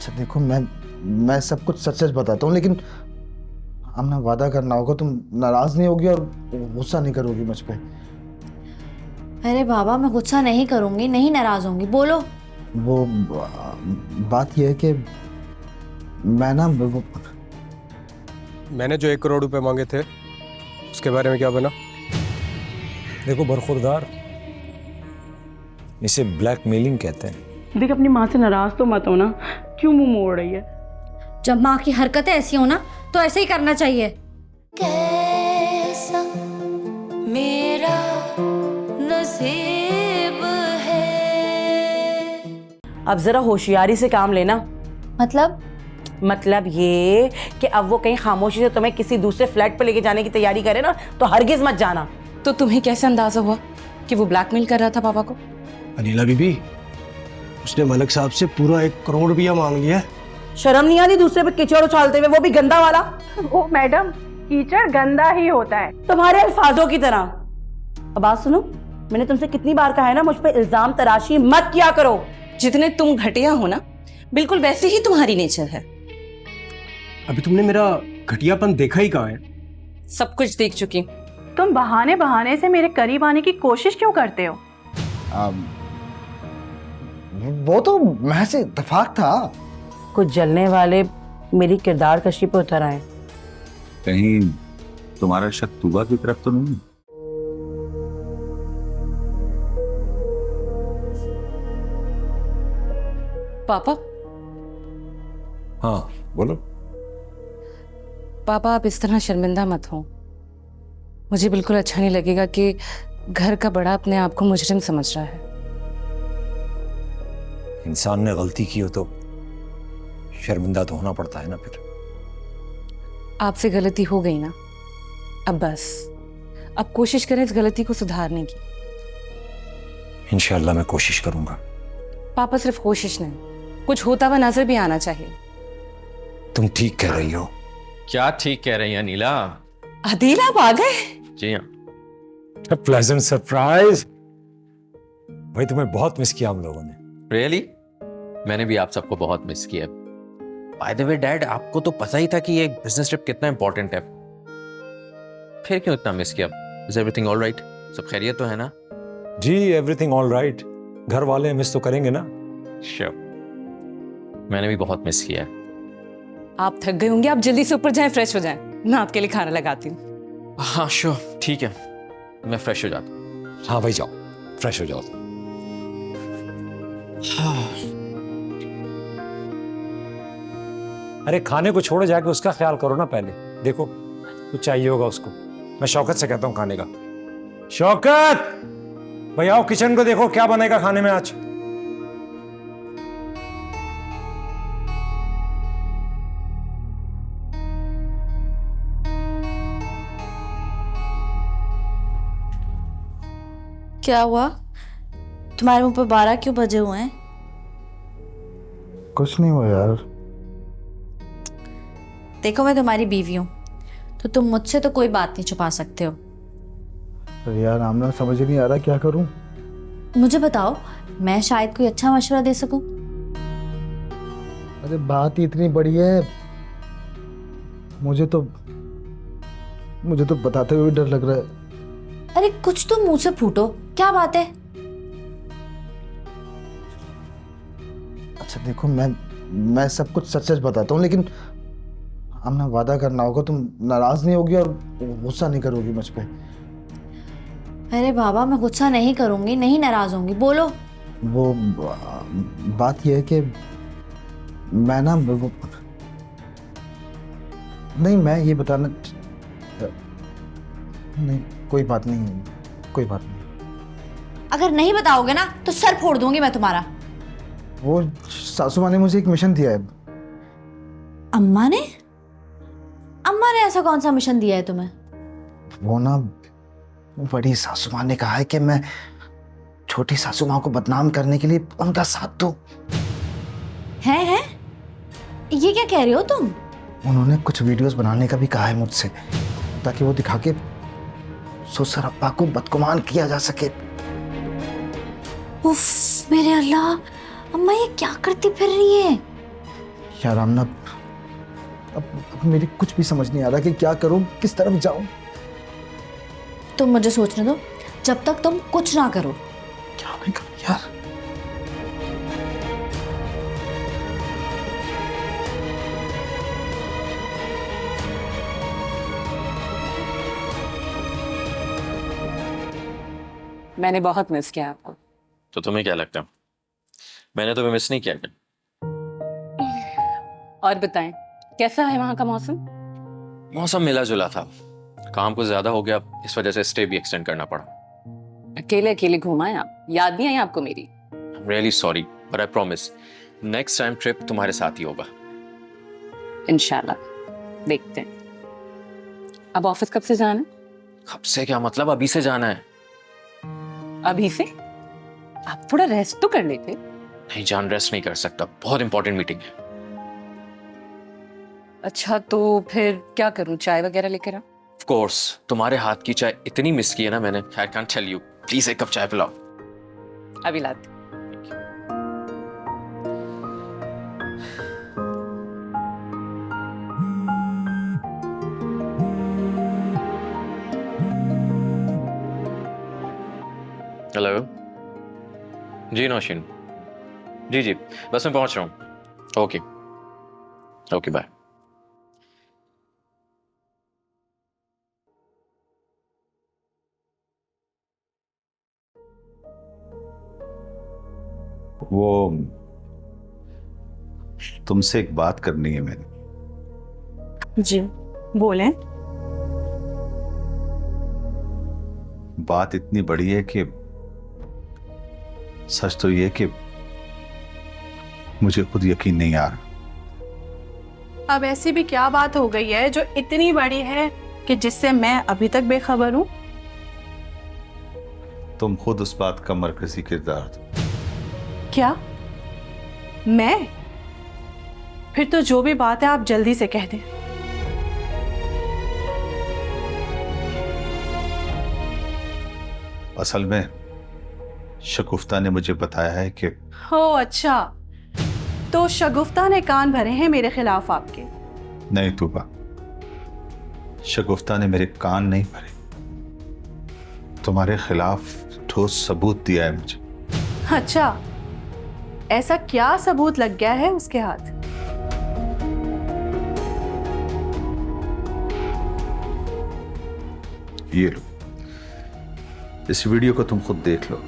अच्छा देखो, मैं सब कुछ सच सच बताता हूँ, लेकिन हमने वादा करना होगा, तुम नाराज नहीं होगी और गुस्सा नहीं करोगी मुझ पे। अरे बाबा, मैं गुस्सा नहीं करूंगी, नहीं नाराज होंगी, बोलो। वो बात यह है कि मैं ना मैंने जो 1 करोड़ रुपए मांगे थे उसके बारे में क्या बना? देखो बरखुरदार, इसे ब्लैकमेलिंग कहते हैं। देख, अपनी माँ से नाराज तो मत हो ना, क्यों मुंह मोड़ रही है? जब माँ की हरकतें ऐसी हो ना तो ऐसे ही करना चाहिए। कैसा मेरा नसीब है। अब जरा होशियारी से काम लेना। मतलब ये कि अब वो कहीं खामोशी से तुम्हें किसी दूसरे फ्लैट पर लेके जाने की तैयारी करे ना, तो हरगिज मत जाना। तो तुम्हें कैसे अंदाजा हुआ कि वो ब्लैकमेल कर रहा था पापा को? अनिला बीबी, उसने मलिक साहब से पूरा 1 करोड़ रुपया मांग लिया है। शर्म नहीं आती दूसरे पे कीचड़ उछालते हुए, वो भी गंदा वाला? ओ मैडम, कीचड़ गंदा ही होता है। तुम्हारे अल्फाजों की तरह। अब बात सुनो, मैंने तुमसे कितनी बार कहा है ना, मुझ पे इल्जाम तराशी मत किया करो। जितने तुम घटिया हो ना, बिल्कुल वैसे ही तुम्हारी नेचर है। अभी तुमने मेरा घटियापन देखा ही कहाँ है? सब कुछ देख चुकी। तुम बहाने बहाने से मेरे करीब आने की कोशिश क्यों करते हो? वो तो महज इत्तेफाक था। कुछ जलने वाले मेरी किरदार कशी पे उतर आए। कहीं तुम्हारा शक तुबा की तरफ तो नहीं? पापा, हाँ बोलो। पापा आप इस तरह शर्मिंदा मत हो। मुझे बिल्कुल अच्छा नहीं लगेगा कि घर का बड़ा अपने आप को मुजरिम समझ रहा है। इंसान ने गलती की हो तो शर्मिंदा तो होना पड़ता है ना। फिर आपसे गलती हो गई ना, अब बस, अब कोशिश करें इस गलती को सुधारने की। इंशाअल्लाह मैं कोशिश करूंगा। पापा सिर्फ कोशिश नहीं, कुछ होता हुआ नजर भी आना चाहिए। तुम ठीक कह रही हो। क्या ठीक कह रही हैं नीला? अदील आप आ गए? जी हाँ। Pleasant surprise. भाई तुम्हें बहुत मिस किया हम लोगों ने। रियली? मैंने भी आप सबको बहुत मिस किया। बाय द वे डैड, आपको तो पता ही था कि ये बिजनेस ट्रिप कितना इंपॉर्टेंट है, फिर क्यों इतना मिस किया? Is everything all right? सब खैरियत तो है ना? जी एवरीथिंग ऑल राइट। घर वाले मिस तो करेंगे ना। श्योर, मैंने भी बहुत मिस किया। आप थक गए होंगे, आप जल्दी से ऊपर जाएं, फ्रेश हो जाएं। मैं आपके लिए खाना लगाती हूँ। हाँ श्योर, ठीक है, मैं फ्रेश हो जाता हूँ। हाँ भाई जाओ, फ्रेश हो जाओ। अरे खाने को छोड़ो, जाके उसका ख्याल करो ना पहले। देखो कुछ चाहिए होगा उसको। मैं शौकत से कहता हूँ खाने का। शौकत भाई आओ किचन को, देखो क्या बनेगा खाने में आज। क्या हुआ? तुम्हारे मुंह पर 12 क्यों बजे हुए हैं? कुछ नहीं हुआ यार। देखो, मैं तुम्हारी बीवी हूँ, तो तुम मुझसे तो कोई बात नहीं छुपा सकते हो। अरे यार आमना, समझ नहीं आ रहा क्या करूं। मुझे बताओ, मैं शायद कोई अच्छा मशवरा दे सकूं। अरे बात ही इतनी बड़ी है, मुझे तो बताते हुए भी डर लग रहा है। अरे कुछ तो मुंह से फूटो, क्या बात है? अच्छा देखो, मैं सब कुछ सच सच बताता हूँ, लेकिन हमने वादा करना होगा, तुम नाराज नहीं होगी और गुस्सा नहीं करोगी मुझ पे। अरे बाबा, मैं गुस्सा नहीं करूंगी, नहीं नाराज होंगी, बोलो। वो बात यह है कि मैं ना नहीं, मैं ये बताना नहीं, कोई बात नहीं, कोई बात नहीं। अगर नहीं बताओगे ना तो सर फोड़ दूंगी मैं तुम्हारा। वो सासू माँ ने मुझे एक मिशन दिया है। अम्मा ने? अम्मा ने ऐसा कौन सा मिशन दिया है तुम्हें? वो ना, बड़ी सासू माँ ने कहा है कि मैं छोटी सासू माँ को बदनाम करने के लिए उनका साथ दूं। हैं? ये क्या कह रहे हो तुम? उन्होंने कुछ वीडियोस बनाने का भी कहा है मुझसे, ताकि वो दिखा के ससुर अब्बा को बदगुमान किया जा सके। उफ, मेरे अल्लाह, अम्मा ये क्या करती फिर रही है? यार आमना, अब मेरी कुछ भी समझ नहीं आ रहा कि क्या करूं, किस तरफ जाऊं। तुम मुझे सोचने दो, जब तक तुम कुछ ना करो। क्या मैं करूं यार? मैंने बहुत मिस किया आपको। तो तुम्हें क्या लगता है, मैंने तुम्हें मिस नहीं किया क्या? और बताएं, कैसा है वहां का मौसम? मौसम मिला जुला था, काम कुछ ज्यादा हो गया, इस वजह से स्टे भी एक्सटेंड करना पड़ा। अकेले अकेले घुमाए आप, याद नहीं आई आपको मेरी? Really sorry, but I promise next time trip तुम्हारे साथ ही होगा। इंशाल्लाह, देखते हैं। अब ऑफिस कब से जाना है? कब से क्या मतलब, अभी से जाना है। अभी से? आप थोड़ा रेस्ट तो कर लेते। नहीं जान, रेस्ट नहीं कर सकता, बहुत इंपॉर्टेंट मीटिंग है। अच्छा तो फिर क्या करूं, चाय वगैरह लेकर आ? ऑफ कोर्स, तुम्हारे हाथ की चाय इतनी मिस की है ना मैंने, I can't tell you. Please एक कप चाय पिलाओ। अभी लाती। हेलो जी नौशीन, जी जी बस मैं पहुंच रहा हूँ। Okay okay bye. वो तुमसे एक बात करनी है मैंने। जी बोलें। बात इतनी बड़ी है कि सच तो ये कि मुझे खुद यकीन नहीं आ रहा। अब ऐसी भी क्या बात हो गई है जो इतनी बड़ी है कि जिससे मैं अभी तक बेखबर हूं? तुम खुद उस बात का मरकजी किरदार थे। क्या मैं? फिर तो जो भी बात है आप जल्दी से कह दें। असल में शगुफ्ता ने मुझे बताया है कि हो अच्छा, तो शगुफ्ता ने कान भरे हैं मेरे खिलाफ आपके? नहीं तूबा, शगुफ्ता ने मेरे कान नहीं भरे, तुम्हारे खिलाफ ठोस सबूत दिया है मुझे। अच्छा, ऐसा क्या सबूत लग गया है उसके हाथ? ये लो, इस वीडियो को तुम खुद देख लो।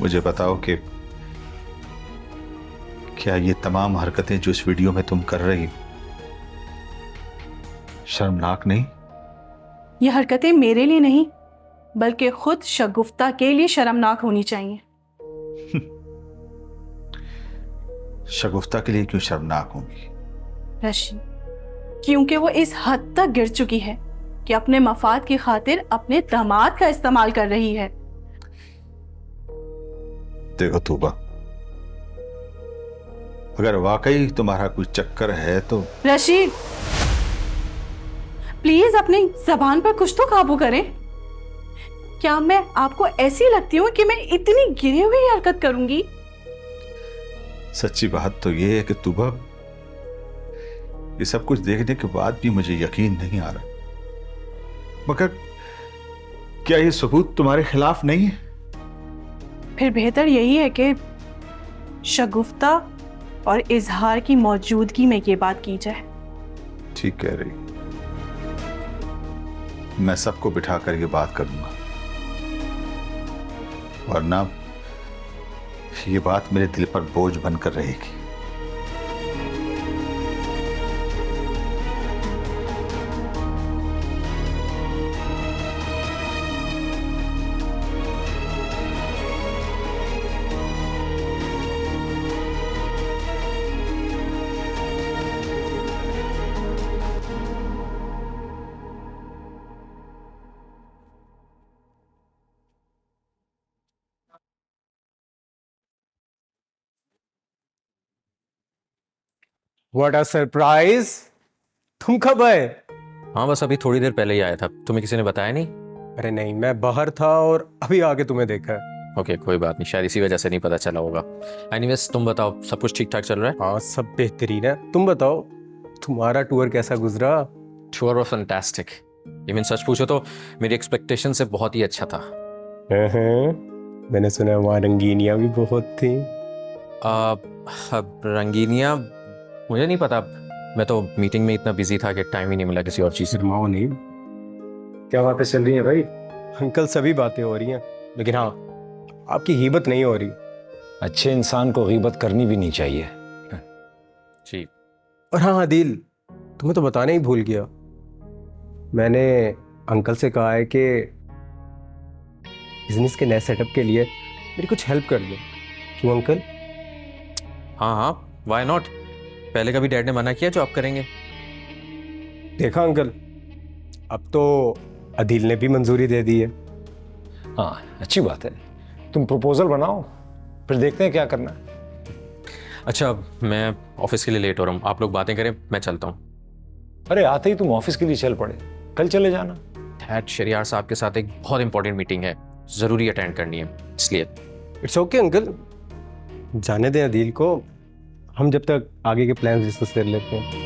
मुझे बताओ कि क्या ये तमाम हरकतें जो इस वीडियो में तुम कर रही हो शर्मनाक नहीं? ये हरकतें मेरे लिए नहीं बल्कि खुद शगुफ्ता के लिए शर्मनाक होनी चाहिए। शगुफ्ता के लिए क्यों शर्मनाक होंगी? रशी, क्योंकि वो इस हद तक गिर चुकी है कि अपने मफाद की खातिर अपने दामाद का इस्तेमाल कर रही है। देखो तूबा, अगर वाकई तुम्हारा कोई चक्कर है तो रशीद, प्लीज अपनी जबान पर कुछ तो काबू करें। क्या मैं आपको ऐसी लगती हूँ कि मैं इतनी गिरी हुई हरकत करूंगी? सच्ची बात तो ये है कि तूबा, ये सब कुछ देखने के बाद भी मुझे यकीन नहीं आ रहा। मगर क्या ये सबूत तुम्हारे खिलाफ नहीं है? फिर बेहतर यही है कि शगुफ्ता और इजहार की मौजूदगी में ये बात की जाए। ठीक कह रही, मैं सबको बिठाकर ये बात करूंगा, वरना ये बात मेरे दिल पर बोझ बनकर रहेगी। What a surprise! तुम कब आए? हाँ बस अभी थोड़ी देर पहले ही आया था। तुम्हें किसी ने बताया नहीं? अरे नहीं, मैं बाहर था और अभी आके तुम्हें देखा है। ओके कोई बात नहीं, शायद इसी वजह से नहीं पता चला होगा। एनीवेज तुम बताओ, सब कुछ ठीक ठाक चल रहा है? हाँ सब बेहतरीन है। तुम बताओ, तुम्हारा टूर कैसा गुजरा? Tour was fantastic. इवन सच पूछो तो मेरी एक्सपेक्टेशन से बहुत ही अच्छा था। मैंने सुना वहाँ रंगीनियाँ भी बहुत थी। अब रंगीनियाँ मुझे नहीं पता, मैं तो मीटिंग में इतना बिजी था कि टाइम ही नहीं मिला किसी और चीज़ से। शर्माओ नहीं। क्या बातें चल रही हैं भाई? अंकल सभी बातें हो रही हैं, लेकिन हाँ आपकी हीबत नहीं हो रही। अच्छे इंसान को गीबत करनी भी नहीं चाहिए। जी। और हाँ आदिल, तुम्हें तो बताना ही भूल गया, मैंने अंकल से कहा है कि बिजनेस के नए सेटअप के लिए मेरी कुछ हेल्प कर दो। क्यों अंकल? हाँ हाँ, वाई नॉट। पहले कभी डैड ने मना किया जो आप करेंगे? देखा अंकल, अब तो आदिल ने भी मंजूरी दे दी है। हाँ अच्छी बात है, तुम प्रपोजल बनाओ, फिर देखते हैं क्या करना है। अच्छा मैं ऑफिस के लिए लेट हो रहा हूँ, आप लोग बातें करें, मैं चलता हूँ। अरे आते ही तुम ऑफिस के लिए चल पड़े, कल चले जाना। डैड शरियार साहब के साथ एक बहुत इंपॉर्टेंट मीटिंग है, ज़रूरी अटेंड करनी है, इसलिए। इट्स ओके अंकल, जाने दें आदिल को, हम जब तक आगे के प्लान डिस्कस कर लेते हैं।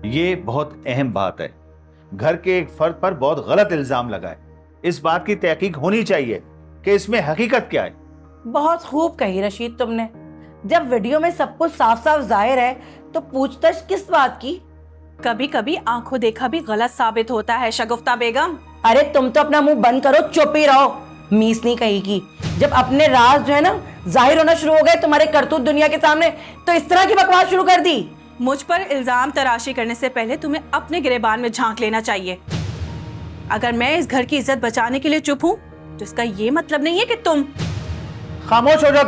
ये बहुत अहम बात है। घर के एक फर्द पर बहुत गलत इल्जाम लगा है। इस बात की तहकीक होनी चाहिए कि इसमें हकीकत क्या है। बहुत खूब कही रशीद तुमने। जब वीडियो में सब कुछ साफ साफ जाहिर है तो पूछताछ किस बात की? कभी कभी आंखों देखा भी गलत साबित होता है शगुफ्ता बेगम। अरे तुम तो अपना मुंह बंद करो, चुप ही रहो। मीस नहीं कहेगी। जब अपने राज जो है ना जाहिर होना शुरू हो गए तुम्हारे करतूत दुनिया के सामने, तो इस तरह की बकवास शुरू कर दी। मुझ पर इल्जाम तराशी करने से पहले तुम्हें अपने गिरेबान में झांक लेना चाहिए। अगर मैं इस घर की इज्जत बचाने के लिए चुप हूं तो इसका ये मतलब नहीं है कि तुम। खामोश हो जाओ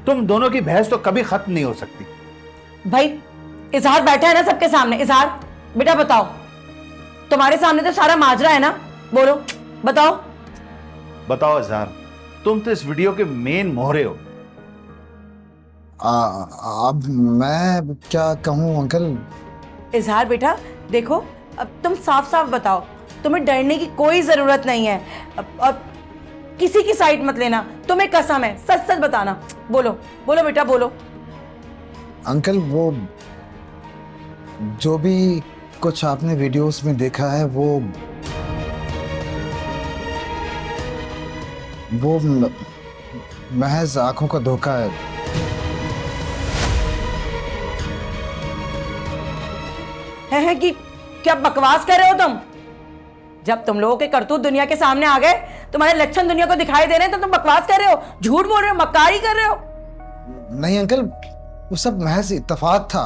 तुम दोनों की बहस तो कभी खत्म नहीं हो सकती। भाई इजहार बैठा है ना सबके सामने। इजहार बेटा बताओ, तुम्हारे सामने तो सारा माजरा है ना, बोलो बताओ इजहार, तुम तो इस वीडियो के मेन मोहरे हो। अब मैं क्या कहूँ अंकल? इजहार बेटा देखो, अब तुम साफ साफ बताओ, तुम्हें डरने की कोई जरूरत नहीं है। और किसी की साइड मत लेना, तुम्हें कसम है, सच सच बताना। बोलो बेटा बोलो। अंकल वो जो भी कुछ आपने वीडियोस में देखा है वो महज आंखों का धोखा है कि क्या बकवास कर रहे हो तुम? जब तुम लोगों के करतूत दुनिया के सामने आ गए, तुम्हारे लक्षण दुनिया को दिखाई दे रहे हैं, तो तुम बकवास कर रहे हो, झूठ बोल रहे हो, मक्कारी कर रहे हो। नहीं अंकल, वो सब महज इत्तेफाक था।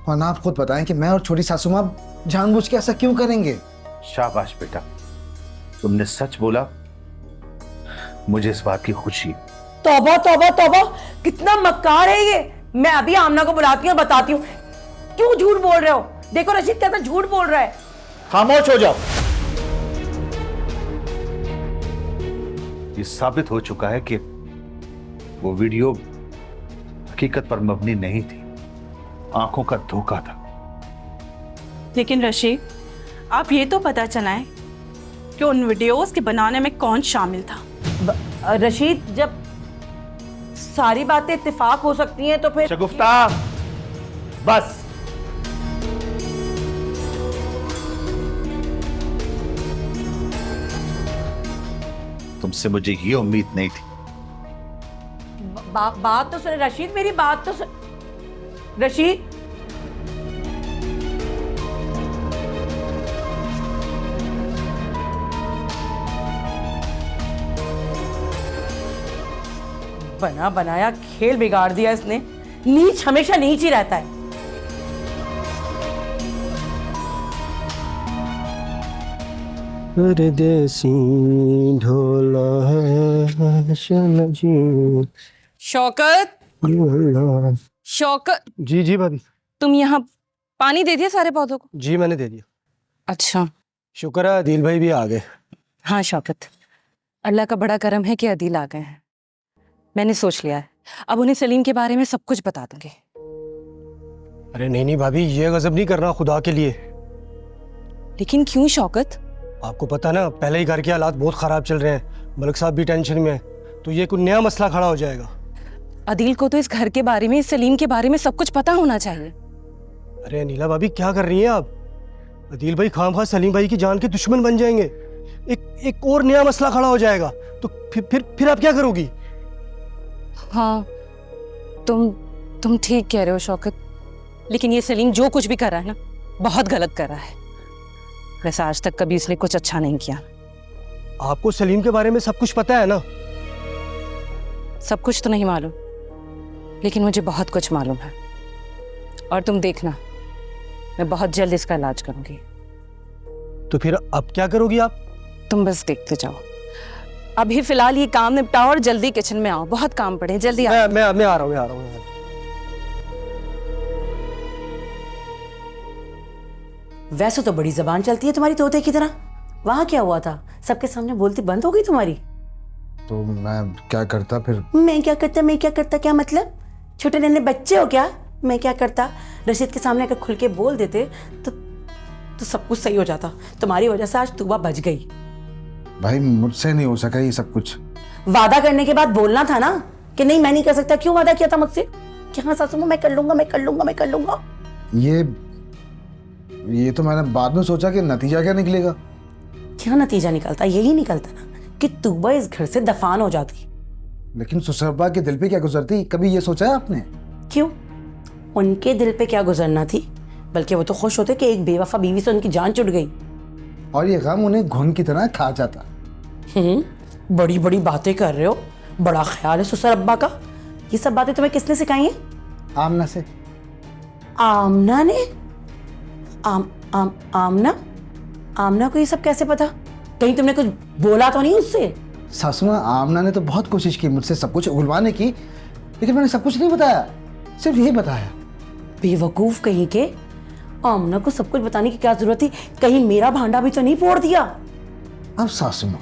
और ना आप खुद बताएं कि मैं और छोटी सासू माँ जानबूझ के ऐसा क्यों करेंगे? शाबाश बेटा, तुमने सच बोला, मुझे इस बात की खुशी। तौबा तौबा तौबा, कितना मक्कार है ये। मैं अभी आमना को बुलाती हूँ, बताती हूँ क्यों झूठ बोल रहे हो। देखो रशीद कैसा झूठ बोल रहा है। खामोश हो जाओ। ये साबित हो चुका है कि वो वीडियो हकीकत पर मबनी नहीं थी, आंखों का धोखा था। लेकिन रशीद, आप ये तो पता चलाएं कि उन वीडियोस के बनाने में कौन शामिल था। रशीद, जब सारी बातें इत्तेफाक हो सकती हैं तो फिर शगुफ्ता, बस। तुमसे मुझे ये उम्मीद नहीं थी। बात तो सुन रशीद, मेरी बात तो सुन रशीद। बना बनाया खेल बिगाड़ दिया इसने। नीच हमेशा नीच ही रहता है। परदेसी ढोला है समझी। शौकत, शौकत, जी जी भाभी। तुम यहाँ पानी दे दिया सारे पौधों को? जी मैंने दे दिया। अच्छा। शुक्र है अदील भाई भी आ गए। हाँ शौकत, अल्लाह का बड़ा करम है कि अदील आ गए हैं। मैंने सोच लिया है, अब उन्हें सलीम के बारे में सब कुछ बता दूंगी। अरे नहीं नहीं भाभी, ये गजब नहीं करना खुदा के लिए। लेकिन क्यों शौकत? आपको पता ना, पहले ही घर के हालात बहुत ख़राब चल रहे हैं, मलिक साहब भी टेंशन में है, तो ये कोई नया मसला खड़ा हो जाएगा। अदील को तो इस घर के बारे में, इस सलीम के बारे में सब कुछ पता होना चाहिए। अरे अनिला भाभी क्या कर रही हैं आप? अदील भाई खामखा सलीम भाई की जान के दुश्मन बन जाएंगे, एक और नया मसला खड़ा हो जाएगा, तो फिर आप क्या करोगी? हाँ, तुम ठीक कह रहे हो शौकत, लेकिन ये सलीम जो कुछ भी कर रहा है ना, बहुत गलत कर रहा है। वैसे आज तक कभी इसने कुछ अच्छा नहीं किया। आपको सलीम के बारे में सब कुछ पता है ना? सब कुछ तो नहीं मालूम, लेकिन मुझे बहुत कुछ मालूम है। और तुम देखना, मैं बहुत जल्द इसका इलाज करूंगी। तो फिर अब क्या करोगी आप? तुम बस देखते जाओ। अभी फिलहाल ये काम निपटाओ और जल्दी किचन में आओ, बहुत काम पड़े, जल्दी आओ। मैं आ रहा हूँ। वैसे तो बड़ी जबान चलती है तुम्हारी तोते की तरह। वहां क्या हुआ था? सबके सामने बोलती बंद हो गई तुम्हारी? तो मैं क्या करता फिर? मैं क्या करता क्या मतलब? छोटे नन्हे बच्चे हो क्या? मैं क्या करता? रशीद के सामने अगर खुल के बोल देते तो सब कुछ सही हो जाता। तुम्हारी वजह से आज तूबा बच गई। भाई मुझसे नहीं हो सका ये सब कुछ। वादा करने के बाद बोलना था ना कि नहीं मैं नहीं कर सकता। क्यों वादा किया था मुझसे कि हाँ सासू माँ मैं कर लूंगा? ये तो मैंने बाद में सोचा कि नतीजा क्या निकलेगा। क्या नतीजा निकलता? यही निकलता ना कि तूबा इस घर से दफान हो जाती। लेकिन सुसरबा के दिल पे क्या गुजरती, कभी ये सोचा है आपने? क्यों? उनके दिल पे क्या गुजरना थी, बल्कि वो तो खुश होते कि एक बेवफा बीवी से उनकी जान छुट गई। और ये गम उन्हें घुन की तरह खा जाता। बड़ी बड़ी बातें कर रहे हो, बड़ा ख्याल है ससुर अब्बा का। ये सब बातें तुम्हें किसने सिखाई हैं? आमना से। आमना ने? आमना को ये सब कैसे पता? कहीं तुमने कुछ बोला तो नहीं उससे? सासू माँ, आमना ने तो बहुत कोशिश की मुझसे सब कुछ उगलवाने की, लेकिन मैंने सब कुछ नहीं बताया, सिर्फ यही बताया। बेवकूफ कहीं के। आमना को सब कुछ बताने की क्या जरूरत थी? कहीं मेरा भांडा भी तो नहीं फोड़ दिया? अब सासू माँ,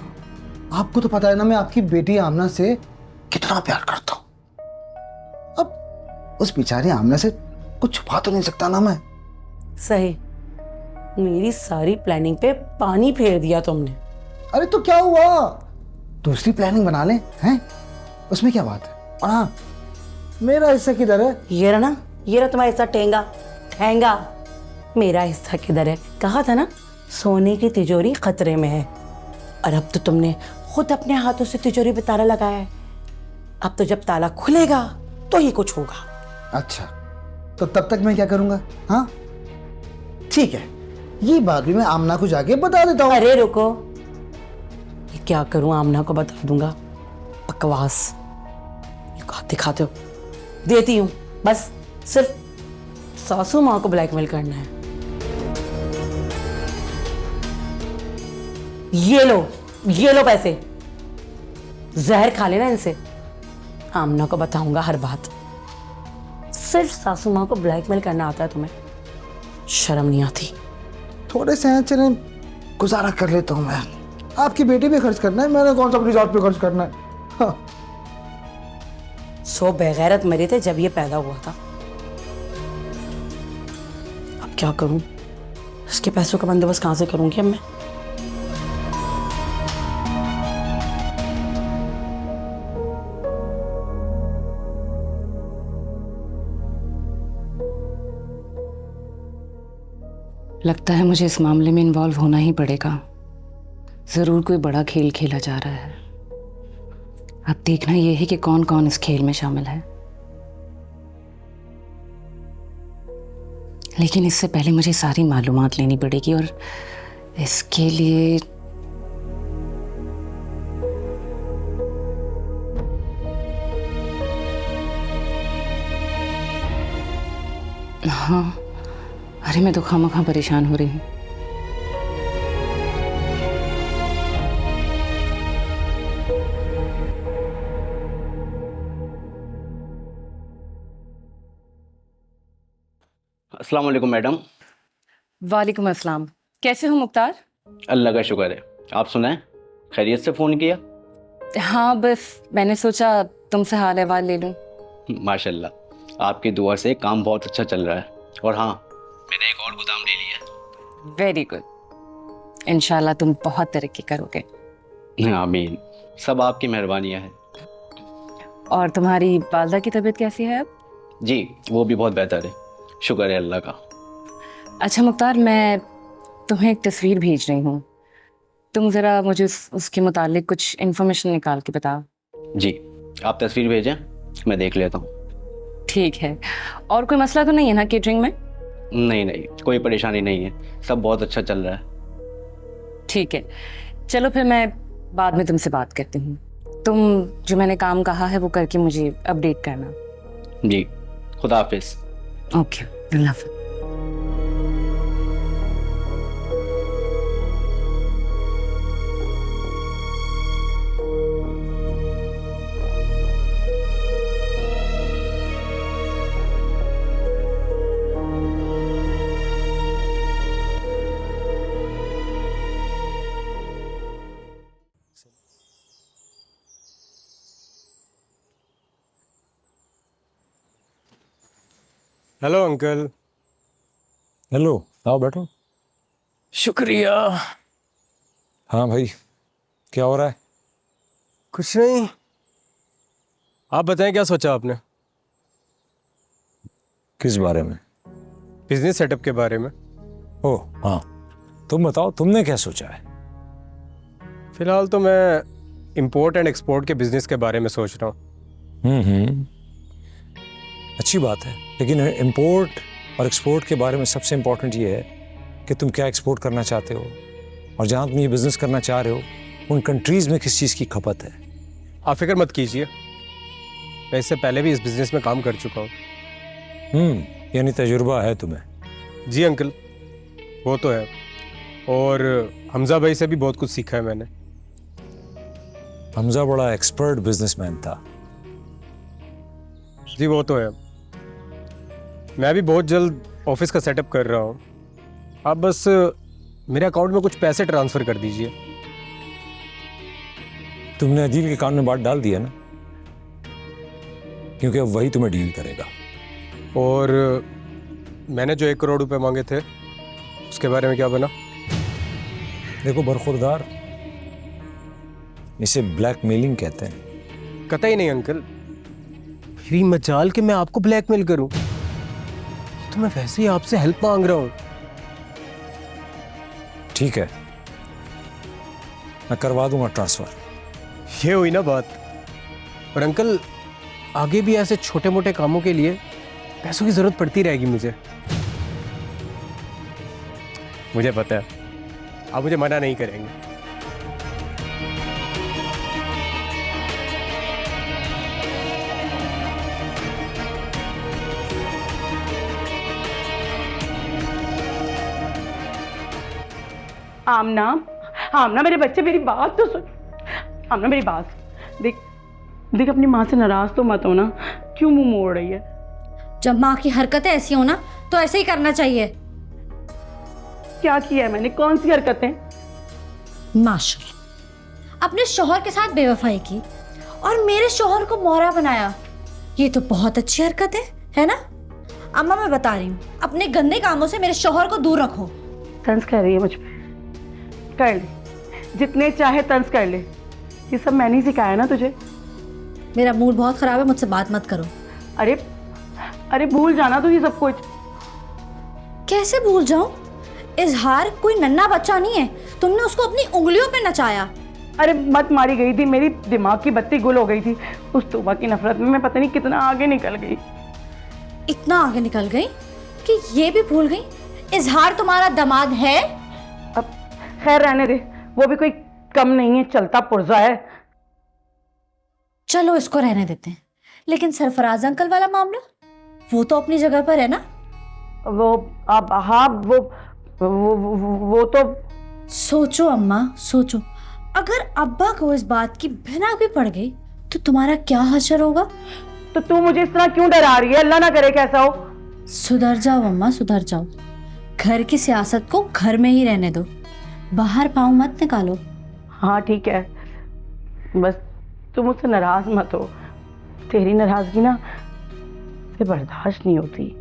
आपको तो पता है ना मैं आपकी बेटी आमना से कितना प्यार करता हूँ। अब उस बेचारी आमना से कुछ छुपा तो नहीं सकता ना मैं। सही, मेरी सारी प्लानिंग पे पानी फेर दिया तुमने। अरे तो क्या हुआ, दूसरी प्लानिंग बना लें, हैं? उसमें क्या बात है? और हाँ, मेरा हिस्सा किधर है? ये रहा तुम्हारा हिस्सा। ठेंगा मेरा हिस्सा किधर है? कहा था ना सोने की तिजोरी खतरे में है। और अब तो तुमने खुद अपने हाथों से तिजोरी पे ताला लगाया है। अब तो जब ताला खुलेगा तो ही कुछ होगा। अच्छा, तो तब तक मैं क्या करूंगा? हाँ ठीक है, ये बात भी मैं आमना को जाके बता देता हूँ। अरे रुको, ये क्या करूं? आमना को बता दूंगा? बकवास। दिखाते हो, देती हूँ, बस सिर्फ सासू माँ को ब्लैकमेल करना है। ये लो पैसे, जहर खा लेना इनसे। आमना को बताऊंगा हर बात। सिर्फ सासू माँ को ब्लैकमेल करना आता है तुम्हें, शर्म नहीं आती? थोड़े से हैं, चले गुजारा कर लेता हूँ मैं। आपकी बेटी पे खर्च करना है, मैंने कौन सा अपनी जात पे खर्च करना है? हाँ। सो बेगैरत मरे थे जब ये पैदा हुआ था। अब क्या करूं? इसके पैसों का बंदोबस्त कहां से करूंगी अब मैं? लगता है मुझे इस मामले में इन्वॉल्व होना ही पड़ेगा। जरूर कोई बड़ा खेल खेला जा रहा है। अब देखना यह है कि कौन कौन इस खेल में शामिल है। लेकिन इससे पहले मुझे सारी मालूमात लेनी पड़ेगी और इसके लिए हाँ, अरे मैं तो खामखा परेशान हो रही हूँ। अस्सलाम वालेकुम मैडम। वालेकुम अस्सलाम। कैसे हो मुख्तार? अल्लाह का शुक्र है। आप सुनाएं, खैरियत से फ़ोन किया? हाँ, बस मैंने सोचा तुमसे हाल अहवाल ले लूँ। माशाल्लाह, आपकी दुआ से काम बहुत अच्छा चल रहा है। और हाँ, मैंने एक और गोदाम ले लिया। Very good. इंशाल्लाह तुम बहुत तरक्की करोगे। आमीन। सब आपकी मेहरबानियाँ हैं। और तुम्हारी वालदा की तबीयत कैसी है अब? जी, वो भी बहुत बेहतर है, शुक्र है अल्लाह का। अच्छा मुख्तार, मैं तुम्हें एक तस्वीर भेज रही हूँ, तुम ज़रा मुझे उसके मुतालिक कुछ इन्फॉर्मेशन निकाल के बताओ। जी, आप तस्वीर भेजें, मैं देख लेता हूँ। ठीक है। और कोई मसला तो नहीं है ना केटरिंग में? नहीं, कोई परेशानी नहीं है, सब बहुत अच्छा चल रहा है। ठीक है, चलो फिर मैं बाद में तुमसे बात करती हूँ। तुम जो मैंने काम कहा है वो करके मुझे अपडेट करना। जी, खुदा हाफिज। ओके, अल्लाह हाफिज। Hello uncle. हेलो, आओ बैठो। शुक्रिया। हाँ भाई, क्या हो रहा है? कुछ नहीं, आप बताएं क्या सोचा आपने? किस बारे में? बिजनेस सेटअप के बारे में। ओह हाँ, तुम बताओ, तुमने क्या सोचा है? फिलहाल तो मैं इंपोर्ट एंड एक्सपोर्ट के बिजनेस के बारे में सोच रहा हूँ। अच्छी बात है, लेकिन इंपोर्ट और एक्सपोर्ट के बारे में सबसे इम्पोर्टेंट ये है कि तुम क्या एक्सपोर्ट करना चाहते हो, और जहाँ तुम ये बिज़नेस करना चाह रहे हो उन कंट्रीज़ में किस चीज़ की खपत है। आप फिक्र मत कीजिए, मैं इससे पहले भी इस बिज़नेस में काम कर चुका हूँ। यानी तजुर्बा है तुम्हें? जी अंकल, वो तो है, और हमजा भाई से भी बहुत कुछ सीखा है मैंने। हमजा बड़ा एक्सपर्ट बिजनेसमैन था। जी वो तो है। मैं भी बहुत जल्द ऑफिस का सेटअप कर रहा हूँ, आप बस मेरे अकाउंट में कुछ पैसे ट्रांसफ़र कर दीजिए। तुमने अदील के अकाउंट में बात डाल दिया ना, क्योंकि अब वही तुम्हें डील करेगा। और मैंने जो 1 करोड़ रुपए मांगे थे उसके बारे में क्या बना? देखो बरखुरदार, इसे ब्लैकमेलिंग कहते हैं। कतई नहीं अंकल, मेरी मजाल कि मैं आपको ब्लैकमेल करूं, तो मैं वैसे ही आपसे हेल्प मांग रहा हूं। ठीक है, मैं करवा दूंगा ट्रांसफर। ये हुई ना बात। और अंकल, आगे भी ऐसे छोटे मोटे कामों के लिए पैसों की जरूरत पड़ती रहेगी मुझे पता है, आप मुझे मना नहीं करेंगे। आमना मेरे बच्चे, मेरी बात तो सुन। आमना मेरी बात देख, अपनी माँ से नाराज तो मत होना। क्यों मुंह मोड़ रही है? जब माँ की हरकतें ऐसी हो ना तो ऐसे ही करना चाहिए। क्या किया है मैंने? कौन सी हरकतें? माशाल्लाह, अपने शौहर के साथ बेवफाई की और मेरे शौहर को मोहरा बनाया। ये तो बहुत अच्छी हरकत है ना? अम्मा मैं बता रही हूँ, अपने गंदे कामों से मेरे शौहर को दूर रखो। तंज कर रही है मुझ पे? कर ले, जितने चाहे तंज कर ले, ये सब मैंने ही सिखाया ना तुझे। मेरा मूड बहुत खराब है, मुझसे बात मत करो। अरे भूल जाना तू ये सब कुछ। कैसे भूल जाऊं? इजहार कोई नन्हा बच्चा नहीं है, तुमने उसको अपनी उंगलियों पे नचाया। अरे मत मारी गई थी, मेरी दिमाग की बत्ती गुल हो गई थी उस तोबा की नफरत में। मैं पता नहीं कितना आगे निकल गई। इतना आगे निकल गई कि ये भी भूल गई इजहार तुम्हारा दामाद है। अब खैर रहने दे, वो भी कोई कम नहीं है, चलता पुर्जा है। चलो इसको रहने देते हैं, लेकिन सरफराज अंकल वाला मामला, वो तो अपनी जगह पर है ना? वो अब हाँ, वो तो सोचो अम्मा, सोचो, अगर अब्बा को इस बात की भनक भी पड़ गई तो तुम्हारा क्या हशर होगा? तो तू मुझे इस तरह क्यों डरा रही है? अल्लाह ना करे कैसा हो। सुधर जाओ अम्मा, सुधर जाओ। घर की सियासत को घर में ही रहने दो, बाहर पाँव मत निकालो। हाँ ठीक है, बस तुम मुझसे नाराज मत हो। तेरी नाराजगी ना से बर्दाश्त नहीं होती।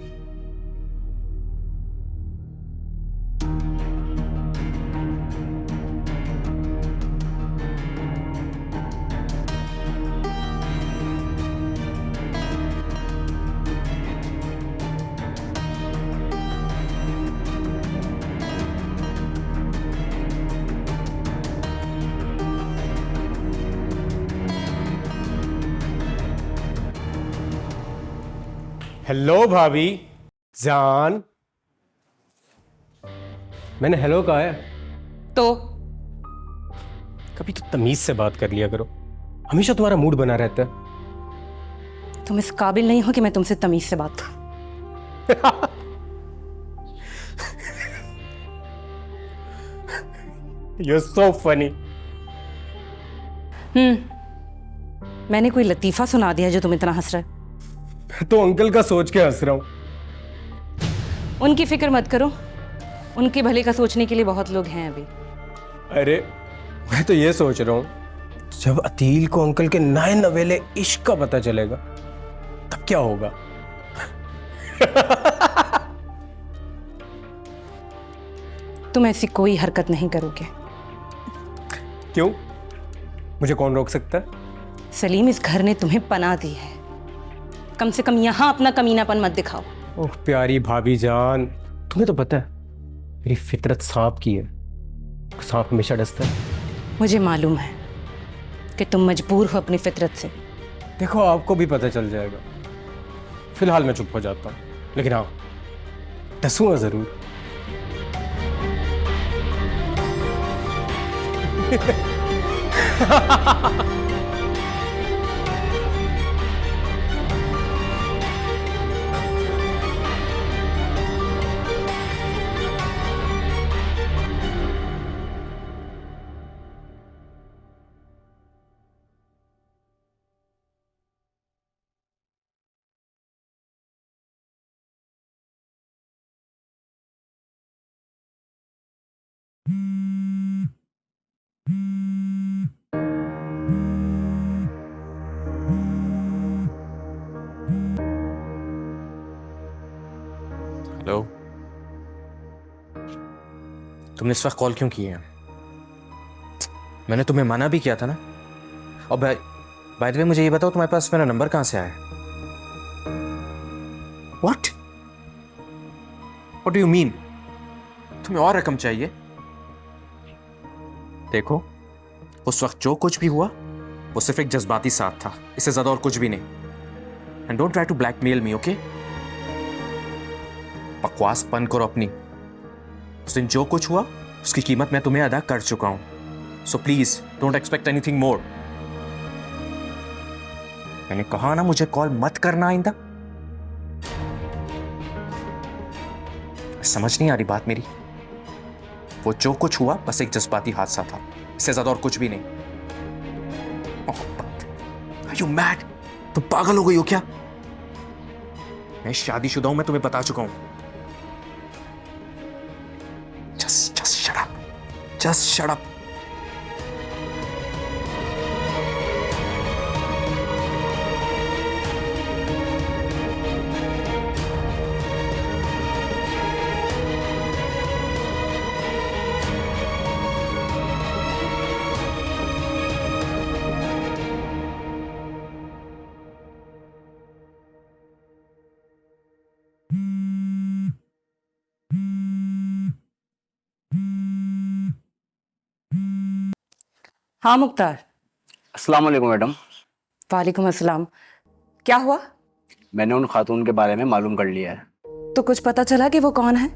हेलो भाभी जान। मैंने हेलो कहा है तो कभी तो तमीज से बात कर लिया करो, हमेशा तुम्हारा मूड बना रहता है। तुम इस काबिल नहीं हो कि मैं तुमसे तमीज से बात करूं। You're so funny. मैंने कोई लतीफा सुना दिया जो तुम इतना हंस रहे हो? तो अंकल का सोच के हंस रहा हूं। उनकी फिक्र मत करो, उनके भले का सोचने के लिए बहुत लोग हैं अभी। अरे मैं तो ये सोच रहा हूं, जब अतील को अंकल के नए नवेले इश्क का पता चलेगा तब क्या होगा। तुम ऐसी कोई हरकत नहीं करोगे। क्यों? मुझे कौन रोक सकता है? सलीम, इस घर ने तुम्हें पनाह दी है, कम से कम यहां अपना कमीनापन मत दिखाओ। ओह प्यारी भाभी जान, तुम्हें तो पता है मेरी फितरत सांप की है, सांप हमेशा डसता है। मुझे मालूम है कि तुम मजबूर हो अपनी फितरत से। देखो आपको भी पता चल जाएगा। फिलहाल मैं चुप हो जाता हूँ, लेकिन हाँ डसूंगा जरूर। हेलो, तुमने इस वक्त कॉल क्यों की है? मैंने तुम्हें मना भी किया था ना। और बाय द वे मुझे ये बताओ तुम्हारे पास मेरा नंबर कहां से आया? What do you mean? तुम्हें और रकम चाहिए? देखो, उस वक्त जो कुछ भी हुआ वो सिर्फ एक जज्बाती साथ था, इससे ज्यादा और कुछ भी नहीं। And don't try to blackmail me, okay? बकवास बंद करो अपनी। उस दिन जो कुछ हुआ उसकी कीमत मैं तुम्हें अदा कर चुका हूं, so please don't expect anything more. मैंने कहा ना मुझे कॉल मत करना आइंदा। समझ नहीं आ रही बात मेरी? वो जो कुछ हुआ बस एक जज्बाती हादसा था, इससे ज्यादा और कुछ भी नहीं। Are you mad? तुम पागल हो गई हो क्या? मैं शादीशुदा हूं, मैं तुम्हें बता चुका हूं। Just shut up. Just shut up. हाँ मुख्तार। अस्सलाम वालेकुम मैडम। वालेकुम अस्सलाम। क्या हुआ? मैंने उन खातून के बारे में मालूम कर लिया है। तो कुछ पता चला कि वो कौन है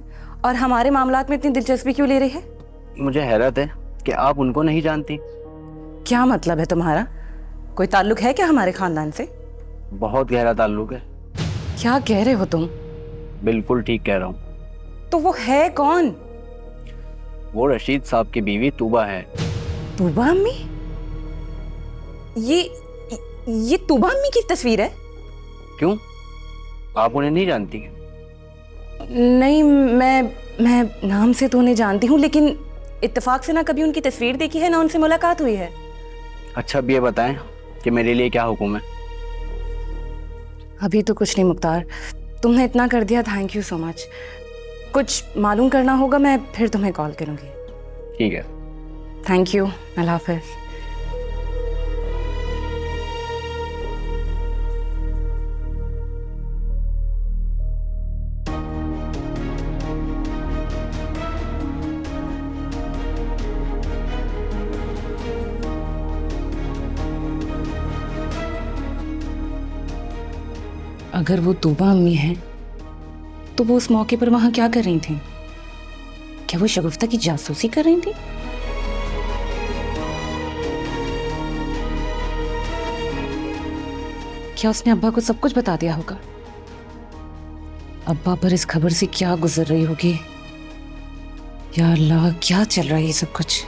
और हमारे मामलात में इतनी दिलचस्पी क्यों ले रही है? मुझे हैरत है कि आप उनको नहीं जानती। क्या मतलब है तुम्हारा? कोई ताल्लुक है क्या हमारे खानदान से? बहुत गहरा ताल्लुक है। क्या कह रहे हो तुम? बिल्कुल ठीक कह रहा हूँ। तो वो है कौन? वो रशीद साहब की बीवी तूबा है। तूबा अम्मी? ये तूबा अम्मी की तस्वीर है? क्यों, आप उन्हें नहीं जानती? नहीं, मैं नाम से तो उन्हें जानती हूँ, लेकिन इत्तेफाक से ना कभी उनकी तस्वीर देखी है ना उनसे मुलाकात हुई है। अच्छा, अब ये बताएं कि मेरे लिए क्या हुक्म है? अभी तो कुछ नहीं मुख्तार, तुमने इतना कर दिया, थैंक यू सो मच। कुछ मालूम करना होगा, मैं फिर तुम्हें कॉल करूँगी। ठीक है। थैंक यू, अल्लाह हाफिज़। अगर वो तूबा अम्मी हैं तो वो उस मौके पर वहां क्या कर रही थी? क्या वो शगुफ्ता की जासूसी कर रही थी? क्या उसने अब्बा को सब कुछ बता दिया होगा? अब्बा पर इस खबर से क्या गुजर रही होगी? या अल्लाह, क्या चल रहा है ये सब कुछ?